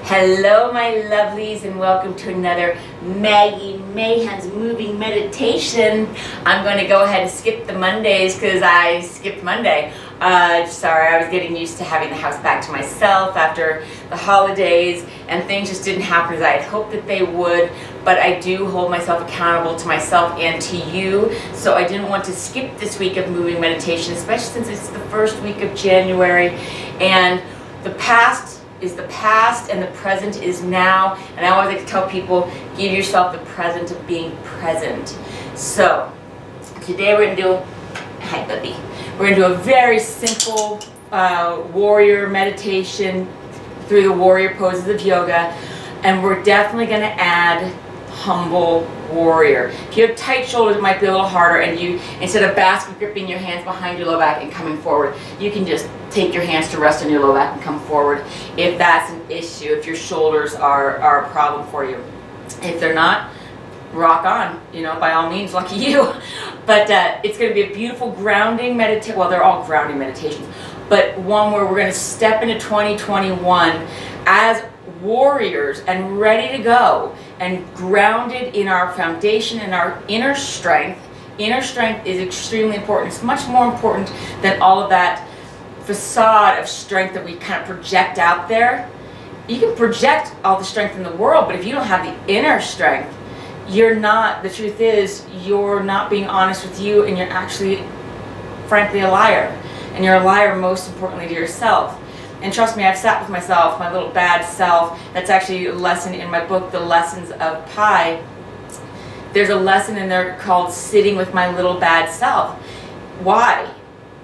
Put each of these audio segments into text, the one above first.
Hello my lovelies and welcome to another Maggie Mae-hem's moving meditation. I'm going to go ahead and skip the Mondays because I skipped Monday. Sorry, I was getting used to having the house back to myself after the holidays and things just didn't happen as I had hoped that they would, but I do hold myself accountable to myself and to you, so I didn't want to skip this week of moving meditation, especially since it's the first week of January and the past is the past and the present is now, and I always like to tell people, give yourself the present of being present. So today we're going to do, hi puppy, we're going to do a very simple warrior meditation through the warrior poses of yoga, and we're definitely going to add humble warrior. If you have tight shoulders, it might be a little harder, and you, instead of basket gripping your hands behind your low back and coming forward, you can just take your hands to rest on your low back and come forward if that's an issue, if your shoulders are a problem for you. If they're not, rock on, you know, by all means, lucky you. But it's going to be a beautiful grounding meditation. Well, they're all grounding meditations, but one where we're going to step into 2021 as warriors and ready to go and grounded in our foundation and our inner strength. Inner strength is extremely important. It's much more important than all of that facade of strength that we kind of project out there. You can project all the strength in the world, but if you don't have the inner strength, you're not, the truth is, you're not being honest with you, and you're actually, frankly, a liar. And you're a liar most importantly to yourself. And trust me, I've sat with myself, my little bad self. That's actually a lesson in my book, The Lessons of Pi. There's a lesson in there called Sitting with My Little Bad Self. Why?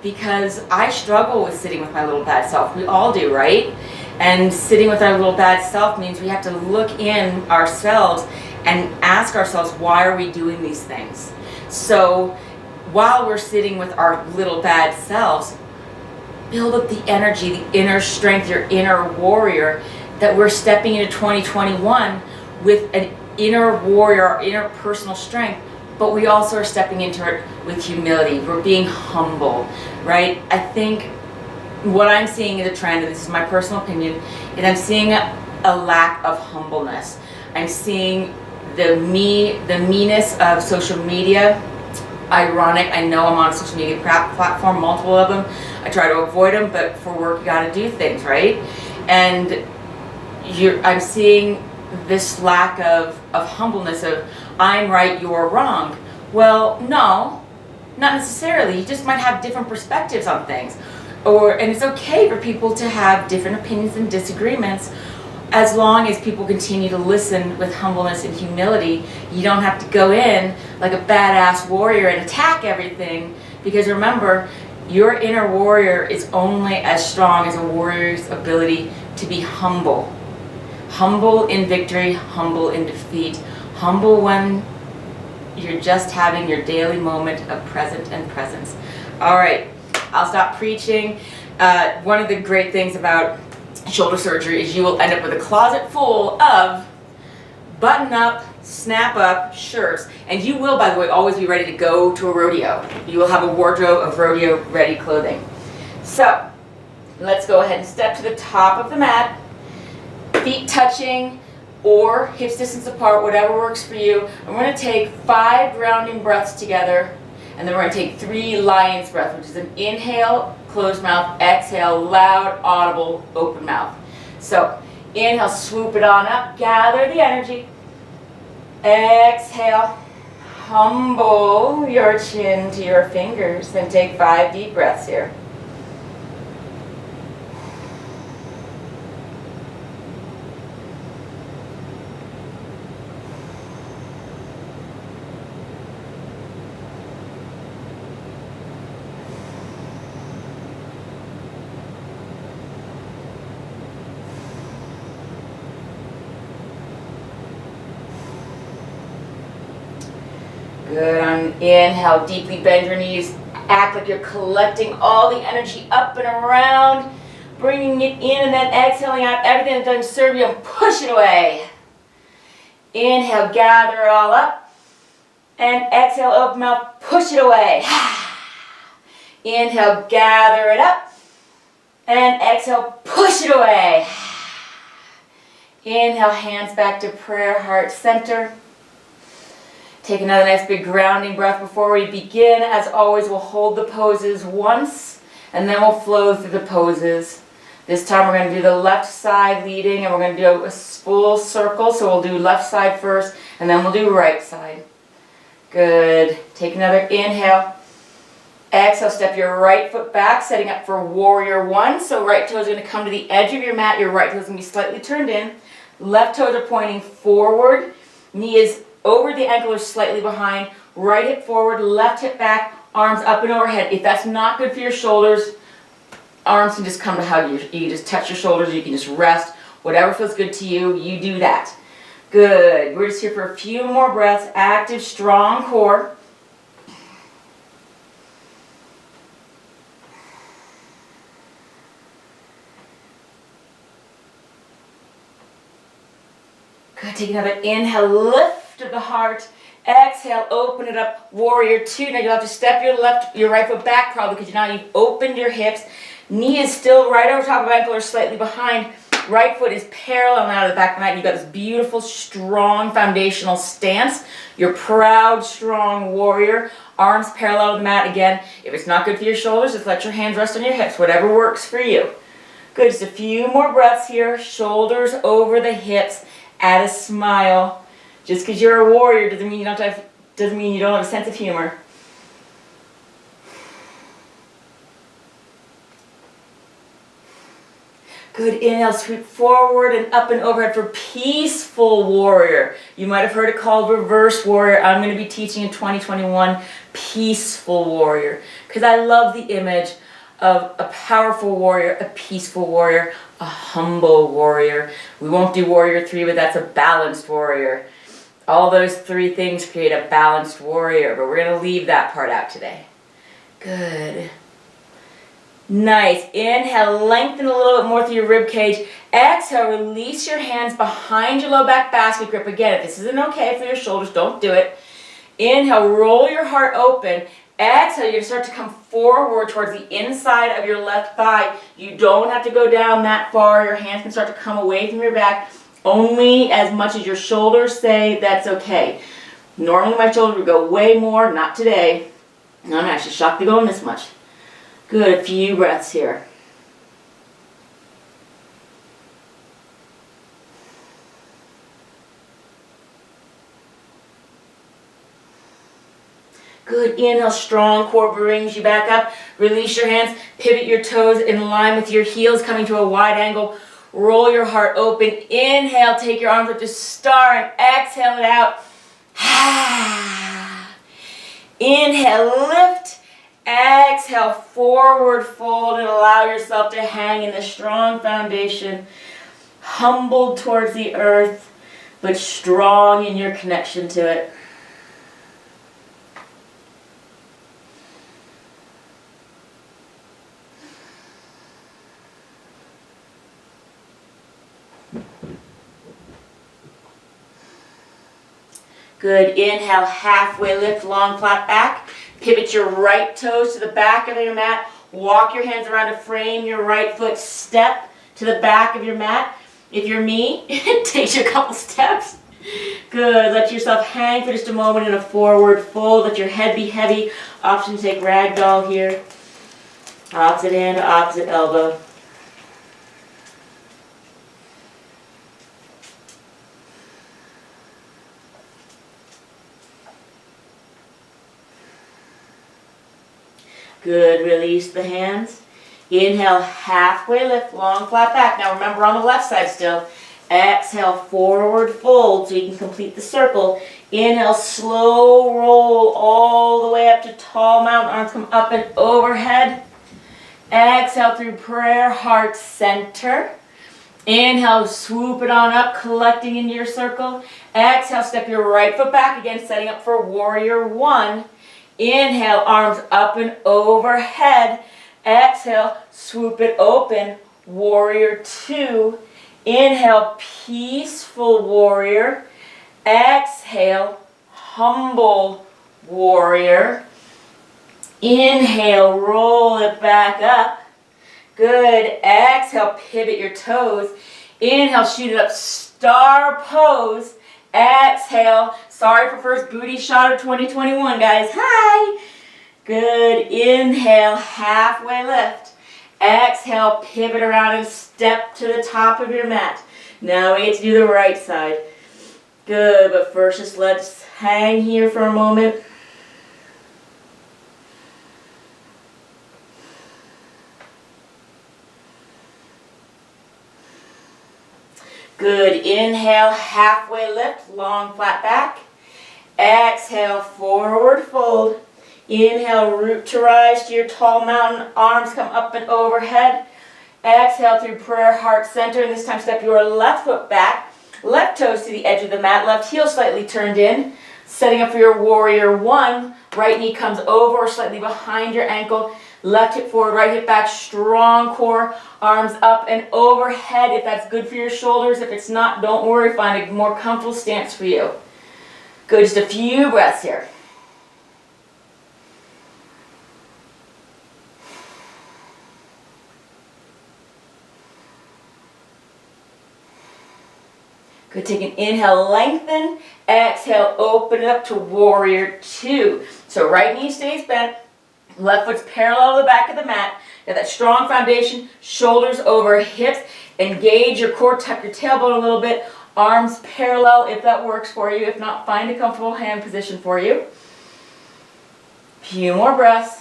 Because I struggle with sitting with my little bad self. We all do, right? And sitting with our little bad self means we have to look in ourselves and ask ourselves, why are we doing these things? So while we're sitting with our little bad selves, build up the energy, the inner strength, your inner warrior, that we're stepping into 2021 with an inner warrior, our inner personal strength, but we also are stepping into it with humility. We're being humble, right? I think what I'm seeing in the trend, and this is my personal opinion, is I'm seeing a lack of humbleness. I'm seeing the meanness of social media. Ironic, I know I'm on a social media platform, multiple of them. I try to avoid them, but for work you gotta do things, right? And I'm seeing this lack of humbleness of, I'm right, you're wrong. Well, no, not necessarily. You just might have different perspectives on things. And it's okay for people to have different opinions and disagreements, as long as people continue to listen with humbleness and humility. You don't have to go in like a badass warrior and attack everything, because remember, your inner warrior is only as strong as a warrior's ability to be humble. Humble in victory, humble in defeat, humble when you're just having your daily moment of present and presence. All right, I'll stop preaching. One of the great things about shoulder surgery is you will end up with a closet full of button-up, snap-up shirts, and you will, by the way, always be ready to go to a rodeo. You will have a wardrobe of rodeo-ready clothing. So, let's go ahead and step to the top of the mat, feet touching or hips distance apart, whatever works for you. And we're going to take 5 grounding breaths together, and then we're going to take 3 lion's breath, which is an inhale, closed mouth, exhale, loud, audible, open mouth. So, inhale, swoop it on up, gather the energy. Exhale, humble your chin to your fingers, then take 5 deep breaths here. Good. On inhale, deeply bend your knees. Act like you're collecting all the energy up and around, bringing it in, and then exhaling out everything that doesn't serve you and push it away. Inhale, gather it all up, and exhale, open mouth, push it away. Inhale, gather it up, and exhale, push it away. Inhale, hands back to prayer, heart center. Take another nice big grounding breath before we begin. As always, we'll hold the poses once, and then we'll flow through the poses. This time we're going to do the left side leading, and we're going to do a full circle. So we'll do left side first, and then we'll do right side. Good. Take another inhale. Exhale, step your right foot back, setting up for warrior one. So right toe is going to come to the edge of your mat. Your right toe is going to be slightly turned in. Left toes are pointing forward. Knee is over the ankle or slightly behind. Right hip forward, left hip back, arms up and overhead. If that's not good for your shoulders, arms can just come to hug you. You can just touch your shoulders. You can just rest. Whatever feels good to you, you do that. Good. We're just here for a few more breaths. Active, strong core. Good. Take another inhale. Lift of the heart. Exhale. Open it up. Warrior two. Now you'll have to step your right foot back probably because now you've opened your hips. Knee is still right over top of ankle or slightly behind. Right foot is parallel now to the back of the mat. You've got this beautiful, strong foundational stance. You're proud, strong warrior. Arms parallel to the mat again. If it's not good for your shoulders, just let your hands rest on your hips. Whatever works for you. Good. Just a few more breaths here. Shoulders over the hips. Add a smile. Just because you're a warrior doesn't mean you don't have a sense of humor. Good. Inhale, sweep forward and up and overhead for peaceful warrior. You might have heard it called reverse warrior. I'm going to be teaching in 2021 peaceful warrior because I love the image of a powerful warrior, a peaceful warrior, a humble warrior. We won't do warrior three, but that's a balanced warrior. All those three things create a balanced warrior, but we're going to leave that part out today. Good. Nice. Inhale, lengthen a little bit more through your rib cage. Exhale, release your hands behind your low back basket grip. Again, if this isn't okay for your shoulders, don't do it. Inhale, roll your heart open. Exhale, you're going to start to come forward towards the inside of your left thigh. You don't have to go down that far. Your hands can start to come away from your back only as much as your shoulders say that's okay. Normally my shoulders would go way more, not today. I'm actually shocked to go this much. Good, a few breaths here. Good, inhale, strong core brings you back up. Release your hands, pivot your toes in line with your heels, coming to a wide angle. Roll your heart open. Inhale, take your arms up to star and exhale it out. Inhale, lift. Exhale, forward fold and allow yourself to hang in the strong foundation, humbled towards the earth, but strong in your connection to it. Good. Inhale, halfway lift, long flat back. Pivot your right toes to the back of your mat. Walk your hands around to frame your right foot. Step to the back of your mat. If you're me, it takes you a couple steps. Good. Let yourself hang for just a moment in a forward fold. Let your head be heavy. Option to take ragdoll here. Opposite hand to opposite elbow. Good, release the hands. Inhale, halfway lift, long flat back. Now remember on the left side still. Exhale, forward fold so you can complete the circle. Inhale, slow roll all the way up to tall mountain. Arms come up and overhead. Exhale through prayer, heart center. Inhale, swoop it on up, collecting into your circle. Exhale, step your right foot back again, setting up for warrior one. Inhale, arms up and overhead. Exhale, swoop it open, warrior two. Inhale, peaceful warrior. Exhale, humble warrior. Inhale, roll it back up. Good. Exhale, pivot your toes. Inhale, shoot it up, star pose. Exhale. Sorry for first booty shot of 2021, guys. Hi. Good. Inhale, halfway lift. Exhale, pivot around and step to the top of your mat. Now we get to do the right side. Good, but first just let's hang here for a moment. Good. Inhale, halfway lift, long flat back. Exhale, forward fold. Inhale, root to rise to your tall mountain. Arms come up and overhead. Exhale through prayer, heart center. And this time step your left foot back. Left toes to the edge of the mat. Left heel slightly turned in. Setting up for your warrior one. Right knee comes over or slightly behind your ankle. Left hip forward, right hip back. Strong core. Arms up and overhead if that's good for your shoulders. If it's not, don't worry. Find a more comfortable stance for you. Good. Just a few breaths here. Good, take an inhale, lengthen. Exhale, open it up to warrior two. So right knee stays bent. Left foot's parallel to the back of the mat. You have that strong foundation, shoulders over hips. Engage your core, tuck your tailbone a little bit. Arms parallel if that works for you. If not, find a comfortable hand position for you. Few more breaths.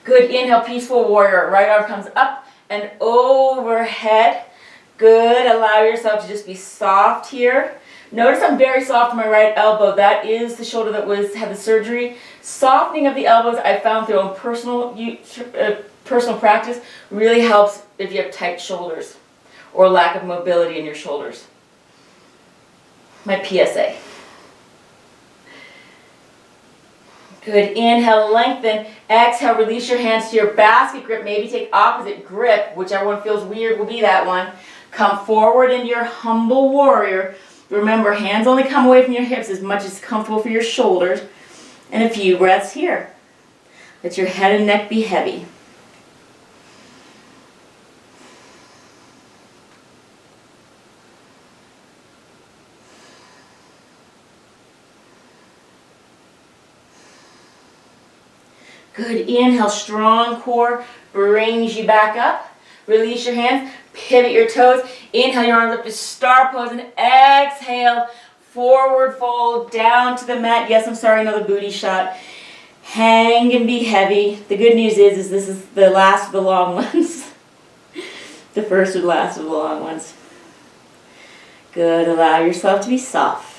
Good, inhale, peaceful warrior. Right arm comes up and overhead. Good, allow yourself to just be soft here. Notice I'm very soft in my right elbow. That is the shoulder that had the surgery. Softening of the elbows I found through personal practice really helps if you have tight shoulders or lack of mobility in your shoulders. My PSA. Good, inhale, lengthen. Exhale, release your hands to your basket grip. Maybe take opposite grip, whichever one feels weird will be that one. Come forward into your humble warrior. Remember, hands only come away from your hips as much as comfortable for your shoulders. And a few breaths here. Let your head and neck be heavy. Good, inhale, strong core brings you back up. Release your hands, pivot your toes. Inhale your arms up to star pose and exhale, forward fold down to the mat. Yes, I'm sorry, another booty shot. Hang and be heavy. The good news is this is the last of the long ones. The first and last of the long ones. Good, allow yourself to be soft.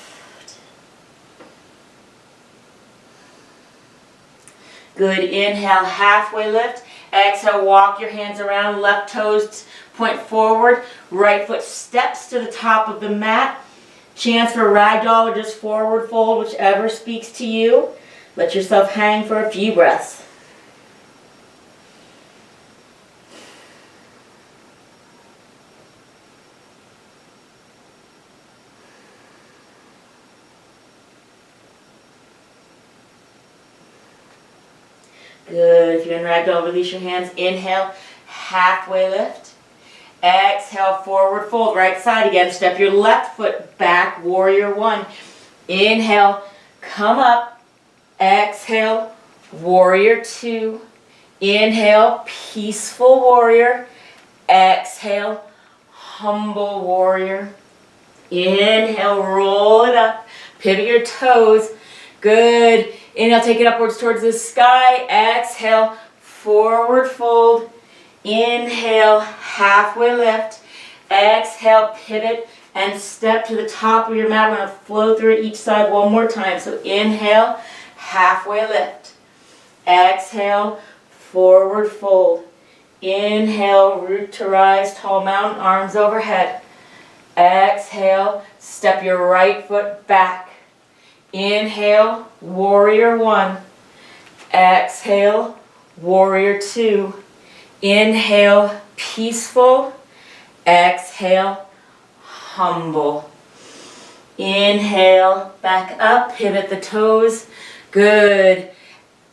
Good, inhale, halfway lift. Exhale, walk your hands around, left toes point forward, right foot steps to the top of the mat. Chance for ragdoll or just forward fold, whichever speaks to you. Let yourself hang for a few breaths. Good. If you're in ragdoll, release your hands. Inhale, halfway lift. Exhale, forward fold. Right side again. Step your left foot back, warrior one. Inhale, come up. Exhale, warrior two. Inhale, peaceful warrior. Exhale, humble warrior. Inhale, roll it up. Pivot your toes. Good. Inhale, take it upwards towards the sky. Exhale, forward fold. Inhale, halfway lift. Exhale, pivot and step to the top of your mat. We're going to flow through it each side one more time. So inhale, halfway lift. Exhale, forward fold. Inhale, root to rise, tall mountain, arms overhead. Exhale, step your right foot back. Inhale, warrior one. Exhale, warrior two. Inhale, peaceful. Exhale, humble. Inhale, back up, pivot the toes. Good.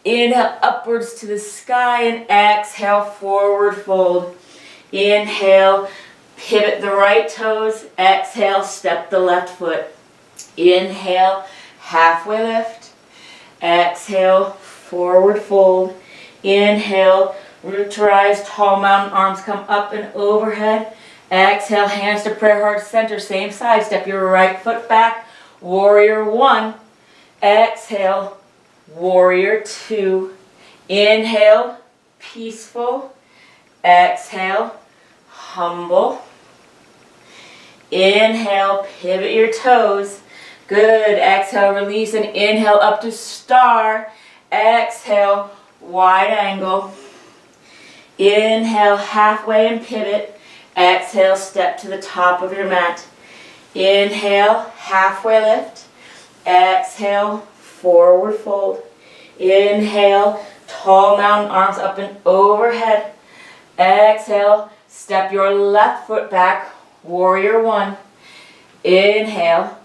Inhale upwards to the sky and exhale, forward fold. Inhale, pivot the right toes. Exhale, step the left foot. Inhale, halfway lift. Exhale, forward fold. Inhale, root to rise, tall mountain, arms come up and overhead. Exhale, hands to prayer heart center, same side. Step your right foot back, warrior one. Exhale, warrior two. Inhale, peaceful. Exhale, humble. Inhale, pivot your toes. Good. Exhale, release and inhale up to star. Exhale, wide angle. Inhale, halfway and pivot. Exhale, step to the top of your mat. Inhale, halfway lift. Exhale, forward fold. Inhale, tall mountain, arms up and overhead. Exhale, step your left foot back, warrior one. Inhale,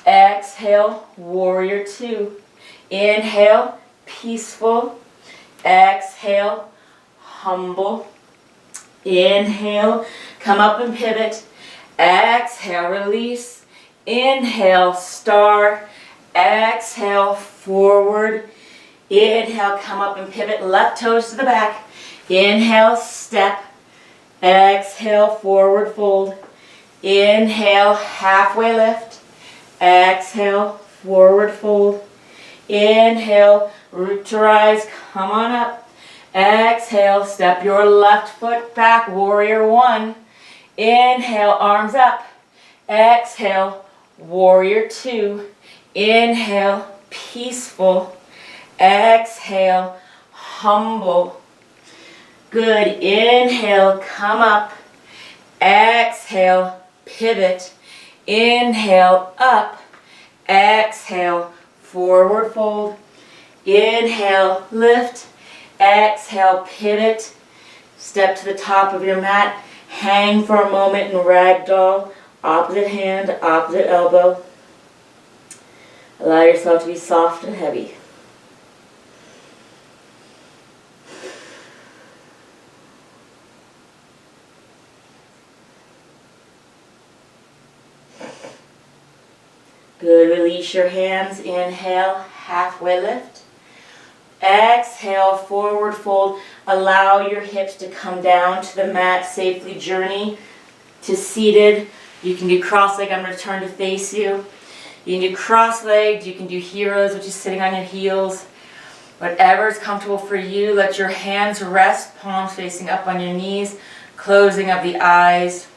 exhale, warrior two. Inhale, peaceful. Exhale, humble. Inhale, come up and pivot. Exhale, release. Inhale, star. Exhale, forward. Inhale, come up and pivot. Left toes to the back. Inhale, step. Exhale, forward fold. Inhale, halfway lift. Exhale, forward fold. Inhale, root to rise, come on up. Exhale, step your left foot back, warrior one. Inhale, arms up. Exhale, warrior two. Inhale, peaceful. Exhale, humble. Good. Inhale, come up. Exhale, pivot. Inhale, up. Exhale, forward fold. Inhale, lift. Exhale, pivot. Step to the top of your mat. Hang for a moment in ragdoll. Opposite hand, opposite elbow. Allow yourself to be soft and heavy. Good. Release your hands. Inhale, halfway lift. Exhale, forward fold. Allow your hips to come down to the mat. Safely journey to seated. You can do cross-legged. I'm going to turn to face you. You can do cross-legged. You can do heroes, which is sitting on your heels. Whatever is comfortable for you. Let your hands rest, palms facing up on your knees. Closing of the eyes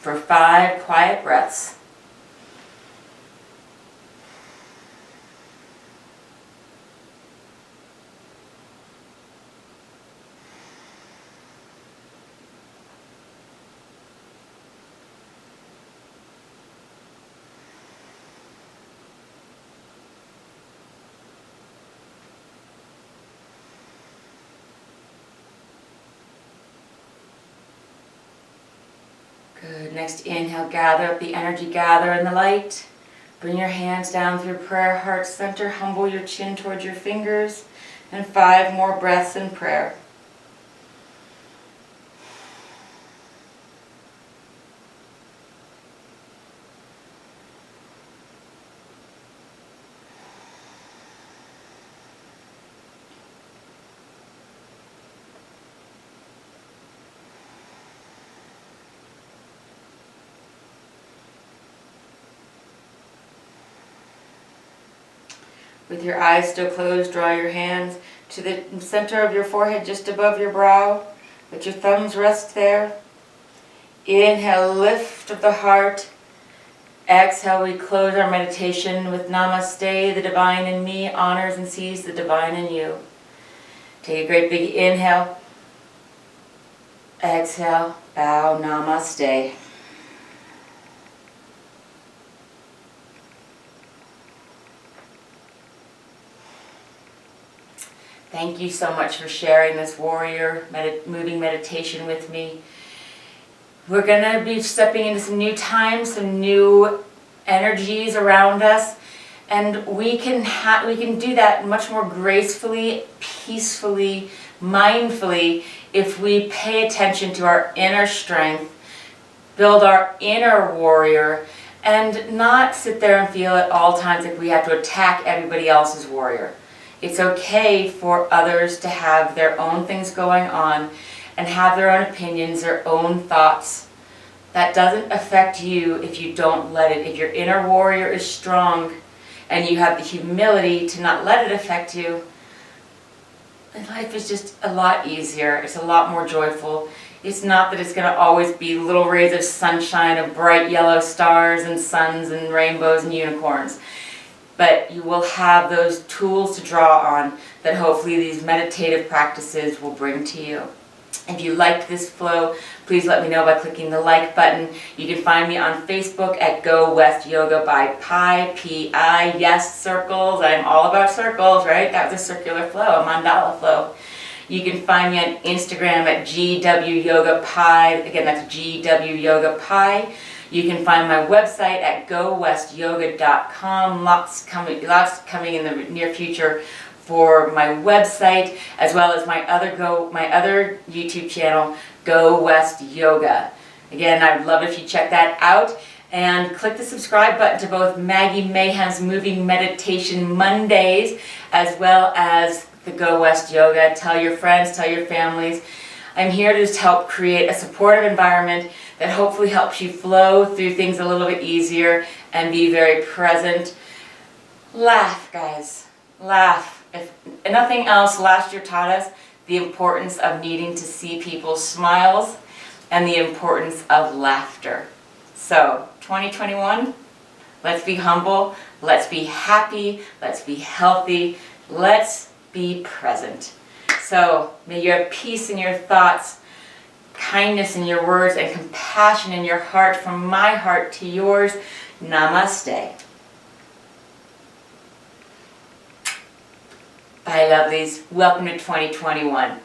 for 5 quiet breaths. Good. Next inhale, gather up the energy, gather in the light. Bring your hands down through prayer, heart center. Humble your chin towards your fingers. And 5 more breaths in prayer. With your eyes still closed, draw your hands to the center of your forehead, just above your brow. Let your thumbs rest there. Inhale, lift of the heart. Exhale, we close our meditation with Namaste. The divine in me honors and sees the divine in you. Take a great big inhale. Exhale, bow, Namaste. Thank you so much for sharing this warrior moving meditation with me. We're going to be stepping into some new times, some new energies around us. And we can do that much more gracefully, peacefully, mindfully if we pay attention to our inner strength, build our inner warrior, and not sit there and feel at all times like we have to attack everybody else's warrior. It's okay for others to have their own things going on and have their own opinions, their own thoughts. That doesn't affect you if you don't let it. If your inner warrior is strong and you have the humility to not let it affect you, then life is just a lot easier. It's a lot more joyful. It's not that it's going to always be little rays of sunshine of bright yellow stars and suns and rainbows and unicorns. But you will have those tools to draw on that hopefully these meditative practices will bring to you. If you liked this flow, please let me know by clicking the like button. You can find me on Facebook at Go West Yoga by Pi, P-I. Yes, circles. I'm all about circles, right? That was a circular flow, a mandala flow. You can find me on Instagram at GW Yoga Pi. Again, that's GW Yoga Pi. You can find my website at gowestyoga.com. Lots coming in the near future for my website, as well as my other YouTube channel, Go West Yoga. Again, I would love it if you check that out. And click the subscribe button to both Maggie Mae-hem's Moving Meditation Mondays, as well as the Go West Yoga. Tell your friends, tell your families. I'm here to just help create a supportive environment that hopefully helps you flow through things a little bit easier and be very present. Laugh, guys. Laugh. If nothing else, last year taught us the importance of needing to see people's smiles and the importance of laughter. So, 2021, let's be humble, let's be happy, let's be healthy, let's be present. So, may you have peace in your thoughts, kindness in your words, and compassion in your heart, from my heart to yours. Namaste. Bye, lovelies. Welcome to 2021.